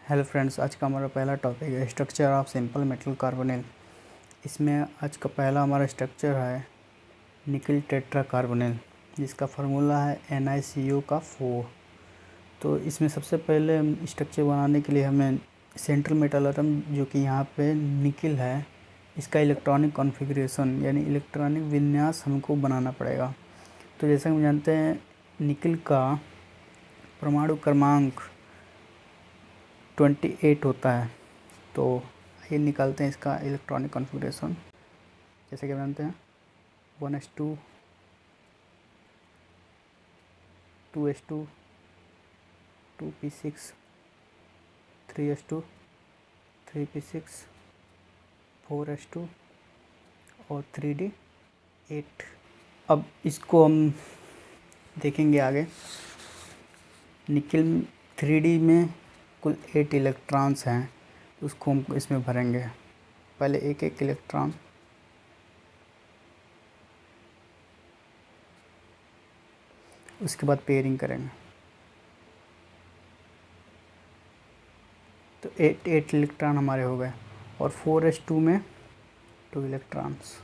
Hello friends, आज का हमारा पहला टॉपिक है structure of simple metal carbonyl. इसमें आज का पहला हमारा स्ट्रक्चर है निकल टेट्रा कार्बोनिल, जिसका फार्मूला है NiCO का 4। तो इसमें सबसे पहले स्ट्रक्चर बनाने के लिए हमें सेंट्रल मेटल एटम, जो कि यहाँ पे निकल है, इसका इलेक्ट्रॉनिक कॉन्फ़िगरेशन यानी इलेक्ट्रॉनिक विन्यास हमको बनाना पड़ेगा। तो जैसे हम जानते हैं निकल का परमाणु क्रमांक 28 होता है। तो ये निकालते हैं इसका इलेक्ट्रॉनिक कॉन्फ़िगरेशन। जैसे कि हम जानते हैं 1s2 2s2 2p6 3s2 3p6 4s2 और 3d8। अब इसको हम देखेंगे आगे। निकल 3d में कुल 8 इलेक्ट्रॉन्स हैं, उसको हम इसमें भरेंगे। पहले एक एक इलेक्ट्रॉन, उसके बाद पेयरिंग करेंगे। तो 8 इलेक्ट्रॉन हमारे हो गए। और 4s2 में 2 इलेक्ट्रॉन्स,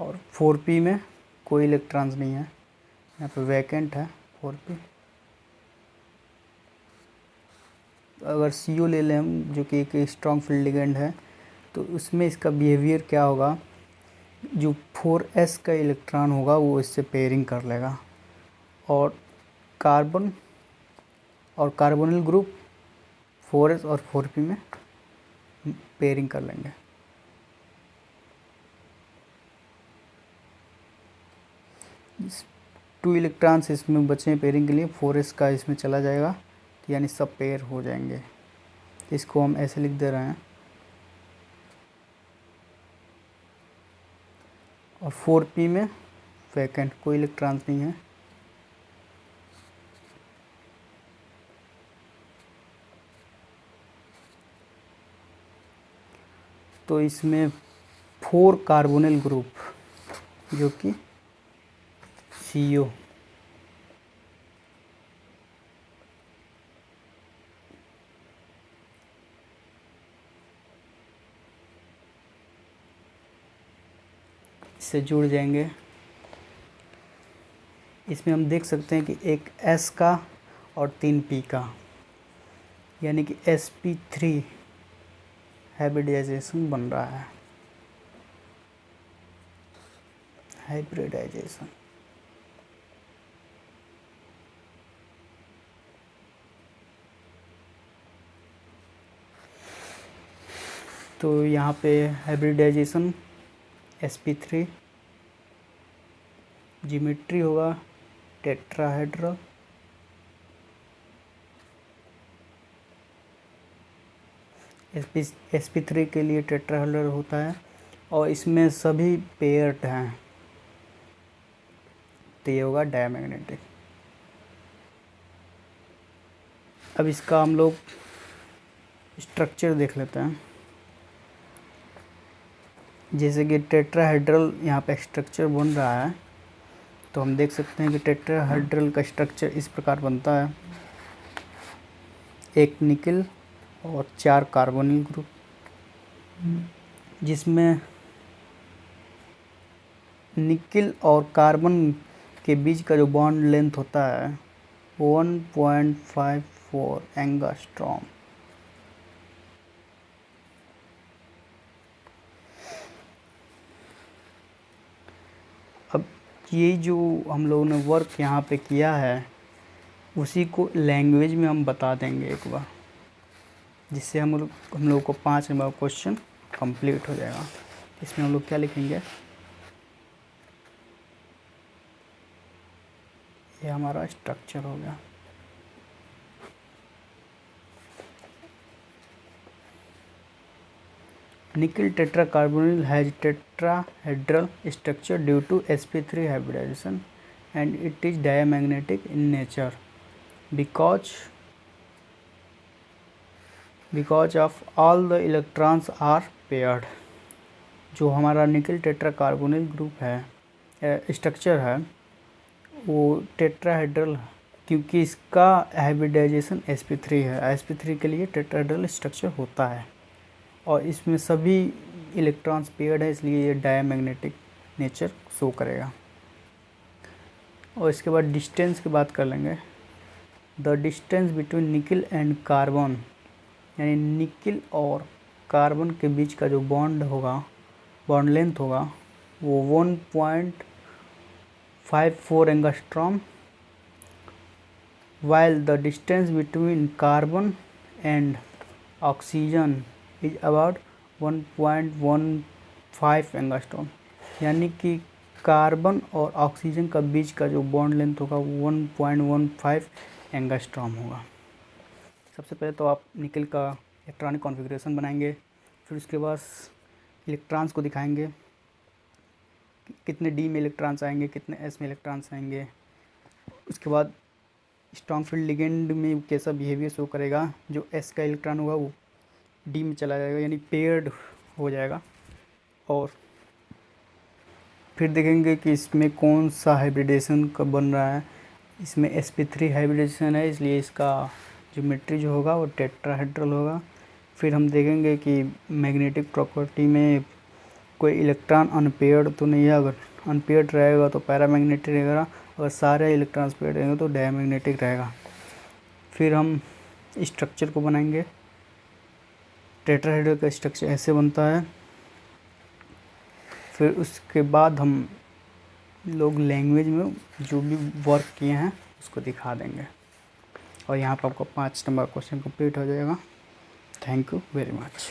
और 4p में कोई इलेक्ट्रॉन्स नहीं है, यहाँ पे वैकेंट है 4p। अगर CO ले लें हम, जो कि एक स्ट्रॉन्ग फील्ड लिगेंड है, तो उसमें इसका बिहेवियर क्या होगा, जो 4s का इलेक्ट्रॉन होगा वो इससे पेयरिंग कर लेगा, और कार्बन और कार्बोनिल ग्रुप 4s और 4p में पेयरिंग कर लेंगे। इस 2 इलेक्ट्रॉन्स इसमें बचे हैं पेयरिंग के लिए, 4s का इसमें चला जाएगा, तो यानी सब पेयर हो जाएंगे। इसको हम ऐसे लिख दे रहे हैं। और 4p में वैकेंट, कोई इलेक्ट्रॉन्स नहीं है। तो इसमें 4 कार्बोनिल ग्रुप, जो कि CO, इससे जुड़ जाएंगे। इसमें हम देख सकते हैं कि एक S का और 3 P का, यानी कि sp3 हाइब्रिडाइजेशन बन रहा है। हाइब्रिडाइजेशन तो यहाँ पे हाइब्रिडाइजेशन sp3, ज्योमेट्री होगा टेट्राहेड्रल, sp3 के लिए टेट्राहेड्रल होता है, और इसमें सभी पेयर्ड हैं, तो ये होगा डायमैग्नेटिक। अब इसका हम लोग स्ट्रक्चर देख लेते हैं। जैसे कि टेट्राहेड्रल यहाँ पे स्ट्रक्चर बन रहा है, तो हम देख सकते हैं कि टेट्राहेड्रल का स्ट्रक्चर इस प्रकार बनता है। एक निकल और 4 कार्बोनिल ग्रुप, जिसमें निकल और कार्बन के बीच का जो बॉन्ड लेंथ होता है 1.54 एंगस्ट्रॉम। अब ये जो हम लोगों ने वर्क यहाँ पे किया है, उसी को लैंग्वेज में हम बता देंगे एक बार, जिससे हम लोग को 5 नंबर क्वेश्चन कंप्लीट हो जाएगा। इसमें हम लोग क्या लिखेंगे, ये हमारा स्ट्रक्चर हो गया। निकल tetra carbonyl has tetrahedral structure due to sp3 hybridization, and it is diamagnetic in nature because of all the electrons are paired। जो हमारा निकल टेट्रा कार्बोनिल ग्रुप है, स्ट्रक्चर है, वो टेट्राहेड्रल क्योंकि इसका हाइब्रिडाइजेशन sp3 है। sp3 के लिए टेट्राहेड्रल स्ट्रक्चर होता है और इसमें सभी इलेक्ट्रॉन्स पेयर्ड है, इसलिए ये डायमैग्नेटिक नेचर शो करेगा। और इसके बाद डिस्टेंस की बात कर लेंगे। The distance between nickel and carbon, यानी निकिल और कार्बन के बीच का जो बॉन्ड होगा, बॉन्ड लेंथ होगा, वो 1.54 angstrom, while the distance between carbon and oxygen is about 1.15 angstrom, यानी कि कार्बन और ऑक्सीजन का बीच का जो बॉन्ड लेंथ होगा 1.15 एंगस्ट्रॉम होगा। सबसे पहले तो आप निकल का इलेक्ट्रॉनिक कॉन्फ़िगरेशन बनाएंगे, फिर उसके बाद इलेक्ट्रॉन्स को दिखाएंगे, कितने डी में इलेक्ट्रॉन्स आएंगे, कितने एस में इलेक्ट्रॉन्स आएंगे। उसके बाद स्ट्रॉन्ग फील्ड लिगेंड में कैसा बिहेवियर शो करेगा, जो एस का इलेक्ट्रॉन होगा वो डी में चला जाएगा, यानी पेयर्ड हो जाएगा। और फिर देखेंगे कि इसमें कौन सा हाइब्रिडेशन कब बन रहा है। इसमें sp3 हाइब्रिडेशन है, इसलिए इसका ज्योमेट्री जो होगा वो टेट्राहेड्रल होगा। फिर हम देखेंगे कि मैग्नेटिक प्रॉपर्टी में कोई इलेक्ट्रॉन अनपेयर्ड तो नहीं है, अगर अनपेयर्ड रहेगा तो पैरामैग्नेटिक रहेगा, अगर सारे इलेक्ट्रॉन्स पेयर्ड रहेंगे तो डायमैग्नेटिक रहेगा। फिर हम स्ट्रक्चर को बनाएंगे। टेट्राहेड्रल का स्ट्रक्चर ऐसे बनता है। फिर उसके बाद हम लोग लैंग्वेज में जो भी वर्क किए हैं उसको दिखा देंगे और यहाँ पर आपको 5 नंबर क्वेश्चन कंप्लीट हो जाएगा। Thank you very much.